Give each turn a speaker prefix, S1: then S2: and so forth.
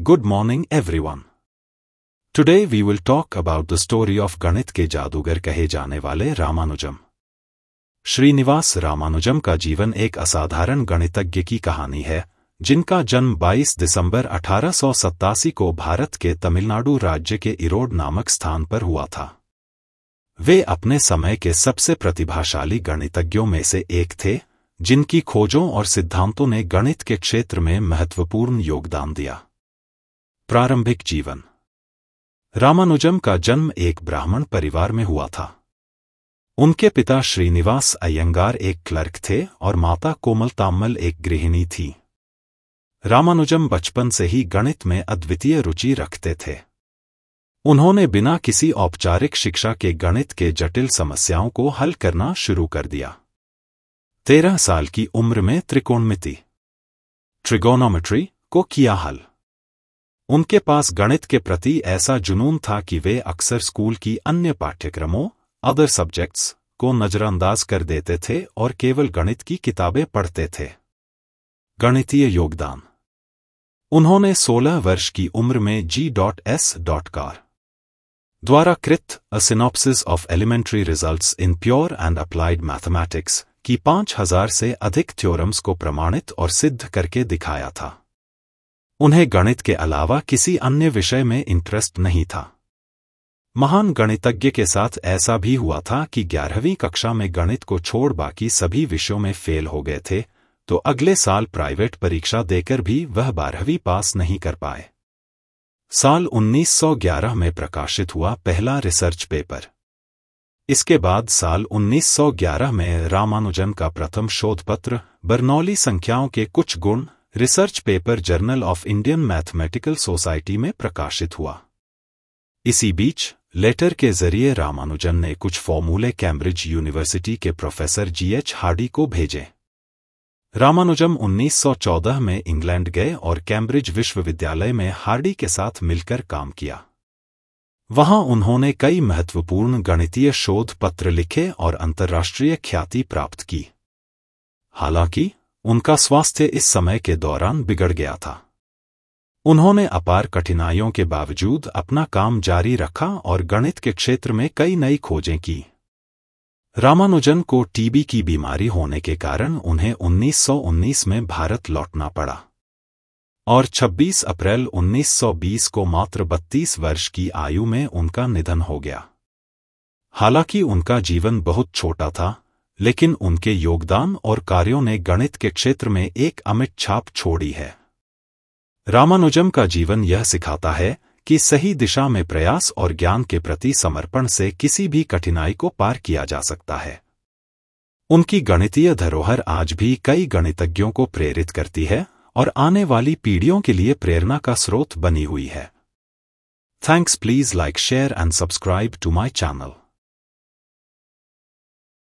S1: Good morning everyone. Today we will talk about the story of गणित के जादूगर कहे जाने वाले रामानुजम. श्रीनिवास रामानुजम का जीवन एक असाधारण गणितज्ञ की कहानी है, जिनका जन्म 22 दिसंबर 1887 को भारत के तमिलनाडु राज्य के इरोड नामक स्थान पर हुआ था. वे अपने समय के सबसे प्रतिभाशाली गणितज्ञों में से एक थे, जिनकी खोजों और सिद्धांतों ने गणित के क्षेत्र में महत्वपूर्ण योगदान दिया. प्रारंभिक जीवन. रामानुजम का जन्म एक ब्राह्मण परिवार में हुआ था. उनके पिता श्रीनिवास अयंगार एक क्लर्क थे और माता कोमलताम्मल एक गृहिणी थी. रामानुजम बचपन से ही गणित में अद्वितीय रुचि रखते थे. उन्होंने बिना किसी औपचारिक शिक्षा के गणित के जटिल समस्याओं को हल करना शुरू कर दिया. 13 साल की उम्र में त्रिकोणमिति ट्रिगोनोमेट्री को किया हल. उनके पास गणित के प्रति ऐसा जुनून था कि वे अक्सर स्कूल की अन्य पाठ्यक्रमों अदर सब्जेक्ट्स को नजरअंदाज कर देते थे और केवल गणित की किताबें पढ़ते थे. गणितीय योगदान. उन्होंने 16 वर्ष की उम्र में G.S. कार द्वारा कृत a synopsis of elementary results in pure and applied mathematics की 5000 से अधिक थ्योरम्स को प्रमाणित और सिद्ध करके दिखाया था. उन्हें गणित के अलावा किसी अन्य विषय में इंटरेस्ट नहीं था. महान गणितज्ञ के साथ ऐसा भी हुआ था कि 11वीं कक्षा में गणित को छोड़ बाकी सभी विषयों में फेल हो गए थे, तो अगले साल प्राइवेट परीक्षा देकर भी वह 12वीं पास नहीं कर पाए. साल 1911 में प्रकाशित हुआ पहला रिसर्च पेपर. इसके बाद साल 1911 में रामानुजन का प्रथम शोधपत्र बर्नौली संख्याओं के कुछ गुण research paper journal of Indian mathematical society में प्रकाशित हुआ. इसी बीच लेटर के जरिए रामानुजन ने कुछ फॉर्मूले कैम्ब्रिज यूनिवर्सिटी के प्रोफेसर G.H. हार्डी को भेजे. रामानुजम 1914 में इंग्लैंड गए और कैम्ब्रिज विश्वविद्यालय में हार्डी के साथ मिलकर काम किया. वहां उन्होंने कई महत्वपूर्ण गणितीय शोध पत्र लिखे और अंतर्राष्ट्रीय ख्याति प्राप्त की. हालांकि उनका स्वास्थ्य इस समय के दौरान बिगड़ गया था. उन्होंने अपार कठिनाइयों के बावजूद अपना काम जारी रखा और गणित के क्षेत्र में कई नई खोजें की. रामानुजन को टीबी की बीमारी होने के कारण उन्हें 1919 में भारत लौटना पड़ा और 26 अप्रैल 1920 को मात्र 32 वर्ष की आयु में उनका निधन हो गया. हालांकि उनका जीवन बहुत छोटा था, लेकिन उनके योगदान और कार्यों ने गणित के क्षेत्र में एक अमिट छाप छोड़ी है. रामानुजम का जीवन यह सिखाता है कि सही दिशा में प्रयास और ज्ञान के प्रति समर्पण से किसी भी कठिनाई को पार किया जा सकता है. उनकी गणितीय धरोहर आज भी कई गणितज्ञों को प्रेरित करती है और आने वाली पीढ़ियों के लिए प्रेरणा का स्रोत बनी हुई है. Thanks. Please like, share and subscribe to my channel.